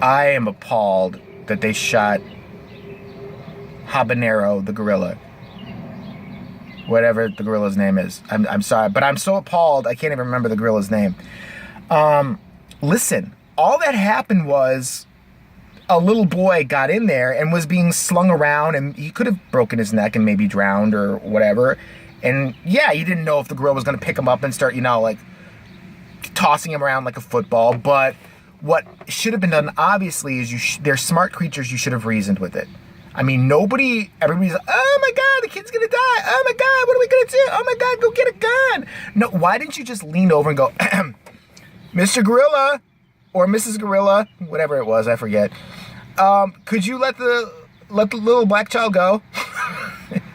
I am appalled that they shot Habanero, the gorilla. Whatever the gorilla's name is. I'm sorry, but I'm so appalled I can't even remember the gorilla's name. Listen, all that happened was a little boy got in there and was being slung around, and he could have broken his neck and maybe drowned or whatever. And yeah, he didn't know if the gorilla was going to pick him up and start, like tossing him around like a football. But what should have been done, obviously, is they're smart creatures. You should have reasoned with it. I mean, everybody's like, oh my God, the kid's gonna die. Oh my God, what are we gonna do? Oh my God, go get a gun. No, why didn't you just lean over and go, Mr. Gorilla or Mrs. Gorilla, whatever it was, I forget. Could you let the little black child go?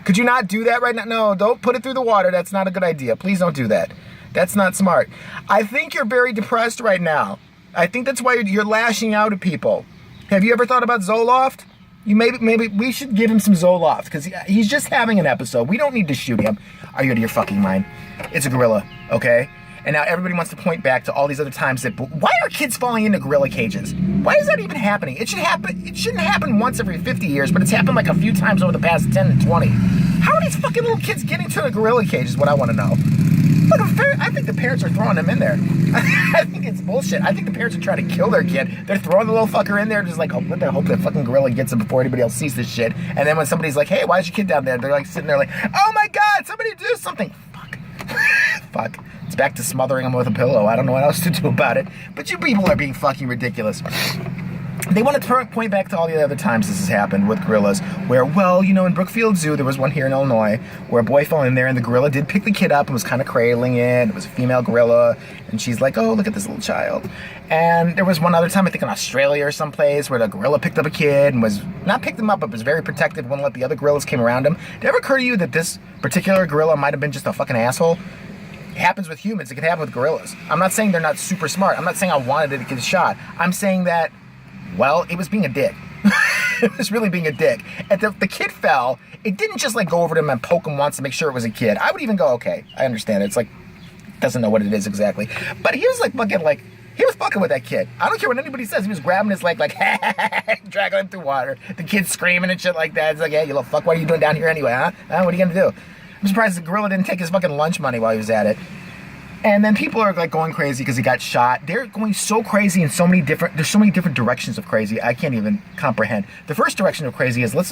Could you not do that right now? No, don't put it through the water. That's not a good idea. Please don't do that. That's not smart. I think you're very depressed right now. I think that's why you're lashing out at people. Have you ever thought about Zoloft? Maybe we should give him some Zoloft, because he's just having an episode. We don't need to shoot him. Are you out of your fucking mind? It's a gorilla, okay? And now everybody wants to point back to all these other times why are kids falling into gorilla cages? Why is that even happening? It shouldn't happen once every 50 years, but it's happened like a few times over the past 10 and 20. How are these fucking little kids getting to the gorilla cage is what I want to know. Look, I think the parents are throwing them in there. I think it's bullshit. I think the parents are trying to kill their kid. They're throwing the little fucker in there just like, hope the fucking gorilla gets him before anybody else sees this shit. And then when somebody's like, hey, why is your kid down there? They're like sitting there like, oh my God, somebody do something. Fuck. Fuck. It's back to smothering him with a pillow. I don't know what else to do about it. But you people are being fucking ridiculous. They want to point back to all the other times this has happened with gorillas, where, well, in Brookfield Zoo, there was one here in Illinois, where a boy fell in there, and the gorilla did pick the kid up and was kind of cradling it. It was a female gorilla, and she's like, oh, look at this little child. And there was one other time, I think in Australia or someplace, where the gorilla picked up a kid and not picked him up, but was very protective, wouldn't let the other gorillas came around him. Did it ever occur to you that this particular gorilla might have been just a fucking asshole? It happens with humans. It can happen with gorillas. I'm not saying they're not super smart. I'm not saying I wanted it to get shot. I'm saying that, well, it was being a dick. It was really being a dick. And the kid fell. It didn't just like go over to him and poke him once to make sure it was a kid. I would even go, okay, I understand. It's like, doesn't know what it is exactly. But he was like fucking he was fucking with that kid. I don't care what anybody says. He was grabbing his leg like, dragging him through water. The kid's screaming and shit like that. It's like, hey, you little fuck, what are you doing down here anyway, huh? What are you gonna do? I'm surprised the gorilla didn't take his fucking lunch money while he was at it. And then people are like going crazy because he got shot. They're going so crazy in there's so many different directions of crazy. I can't even comprehend. The first direction of crazy is, let's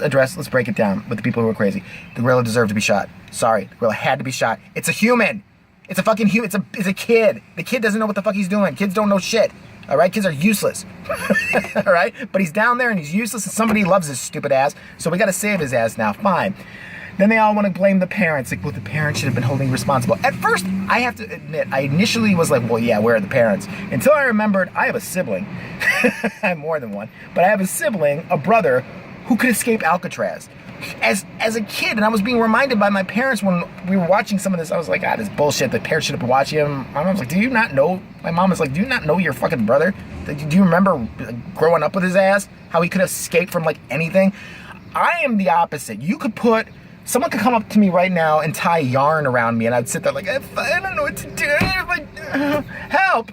break it down with the people who are crazy. The gorilla deserved to be shot. Sorry, the gorilla had to be shot. It's a human. It's a fucking human. It's a kid. The kid doesn't know what the fuck he's doing. Kids don't know shit. All right, kids are useless. All right, but he's down there and he's useless, and somebody loves his stupid ass. So we got to save his ass now. Fine. Then they all want to blame the parents. Like, well, the parents should have been holding responsible. At first, I have to admit, I initially was like, well, yeah, where are the parents? Until I remembered I have a sibling. I have more than one. But I have a sibling, a brother, who could escape Alcatraz. As a kid, and I was being reminded by my parents when we were watching some of this, I was like, this bullshit. The parents should have been watching him. My mom was like, do you not know? My mom was like, do you not know your fucking brother? Do you remember growing up with his ass? How he could escape from, like, anything? I am the opposite. Someone could come up to me right now and tie yarn around me, and I'd sit there like, I don't know what to do. Like, help.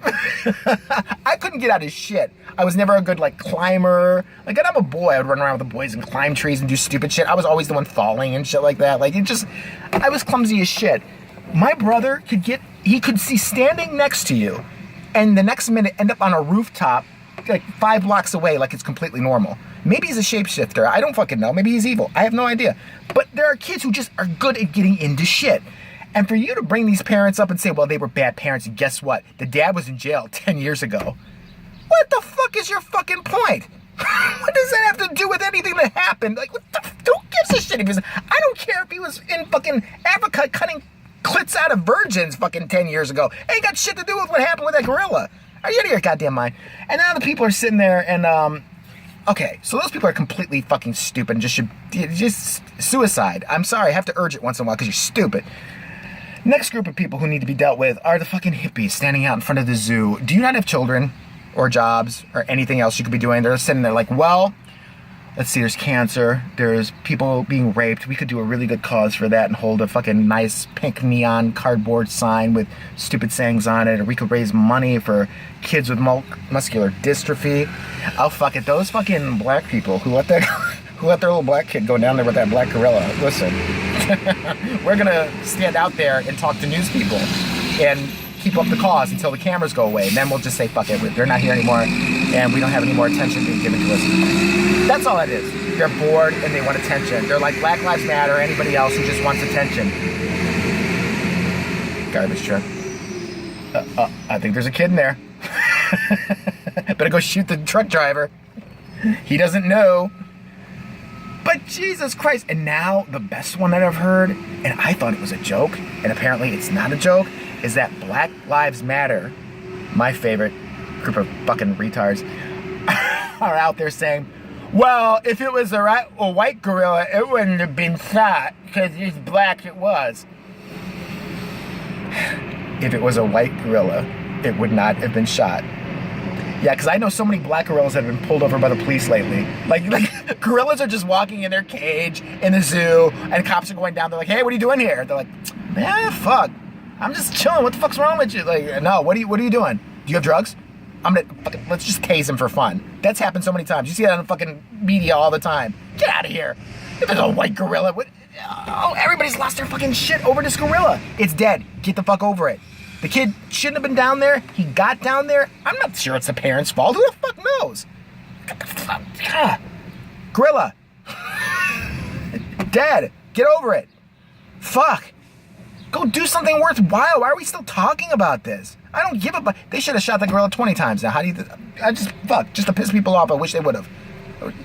I couldn't get out of shit. I was never a good, like, climber. Like, I'm a boy. I would run around with the boys and climb trees and do stupid shit. I was always the one falling and shit like that. Like, I was clumsy as shit. My brother could see standing next to you, and the next minute end up on a rooftop, like 5 blocks away, like it's completely normal. Maybe he's a shapeshifter. I don't fucking know. Maybe he's evil. I have no idea. But there are kids who just are good at getting into shit. And for you to bring these parents up and say, well, they were bad parents, and guess what? The dad was in jail 10 years ago. What the fuck is your fucking point? What does that have to do with anything that happened? Like, who gives a shit if I don't care if he was in fucking Africa cutting clits out of virgins fucking 10 years ago. It ain't got shit to do with what happened with that gorilla. Are you out of your goddamn mind? And now the people are sitting there and, okay, so those people are completely fucking stupid and just suicide. I'm sorry, I have to urge it once in a while because you're stupid. Next group of people who need to be dealt with are the fucking hippies standing out in front of the zoo. Do you not have children or jobs or anything else you could be doing? They're sitting there like, well, let's see, there's cancer, there's people being raped. We could do a really good cause for that and hold a fucking nice pink neon cardboard sign with stupid sayings on it. Or we could raise money for kids with muscular dystrophy. Oh, fuck it. Those fucking black people who let their little black kid go down there with that black gorilla. Listen, we're gonna stand out there and talk to news people and keep up the cause until the cameras go away. And then we'll just say, fuck it, they're not here anymore and we don't have any more attention being given to us. That's all it is. They're bored and they want attention. They're like Black Lives Matter or anybody else who just wants attention. Garbage truck. I think there's a kid in there. Better go shoot the truck driver. He doesn't know. But Jesus Christ. And now the best one that I've heard, and I thought it was a joke, and apparently it's not a joke, is that Black Lives Matter, my favorite group of fucking retards, are out there saying, well, if it was a white gorilla, it wouldn't have been shot, because it's black it was. If it was a white gorilla, it would not have been shot. Yeah, because I know so many black gorillas that have been pulled over by the police lately. Like gorillas are just walking in their cage in the zoo, and cops are going down. They're like, hey, what are you doing here? They're like, man, fuck. I'm just chilling. What the fuck's wrong with you? Like, no, what are you doing? Do you have drugs? Let's just tase him for fun. That's happened so many times. You see that on the fucking media all the time. Get out of here. If there's a white gorilla, everybody's lost their fucking shit over this gorilla. It's dead. Get the fuck over it. The kid shouldn't have been down there. He got down there. I'm not sure it's the parents' fault. Who the fuck knows? Gorilla. Dead. Get over it. Fuck. Go do something worthwhile. Why are we still talking about this? I don't give a fuck. They should have shot the gorilla 20 times now. Just to piss people off. I wish they would have.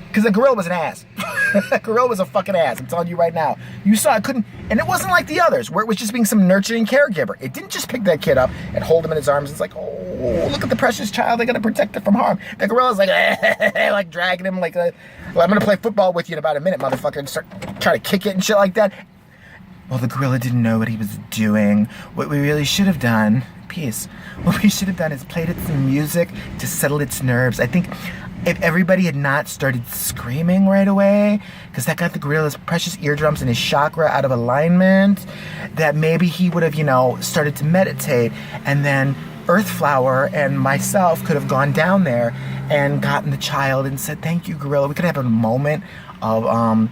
Because the gorilla was an ass. The gorilla was a fucking ass. I'm telling you right now. You saw it couldn't, and it wasn't like the others where it was just being some nurturing caregiver. It didn't just pick that kid up and hold him in his arms. It's like, oh, look at the precious child. They gotta protect it from harm. The gorilla's like, like dragging him like, well, I'm gonna play football with you in about a minute, motherfucker, and start trying to kick it and shit like that. Well, the gorilla didn't know what he was doing. What we really should have done, peace. What we should have done is played it some music to settle its nerves. I think if everybody had not started screaming right away, because that got the gorilla's precious eardrums and his chakra out of alignment, that maybe he would have, started to meditate, and then Earthflower and myself could have gone down there and gotten the child and said, thank you, gorilla. We could have a moment of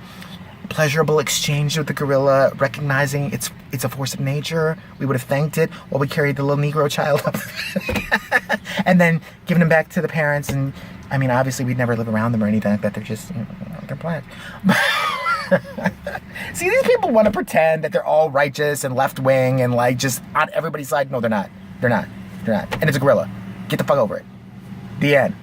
pleasurable exchange with the gorilla, recognizing it's a force of nature. We would have thanked it while we carried the little Negro child up. And then given him back to the parents. And I mean, obviously we'd never live around them or anything like that. They're just, they're black. See, these people want to pretend that they're all righteous and left-wing and like just on everybody's side. No, they're not. They're not. They're not. And it's a gorilla. Get the fuck over it. The end.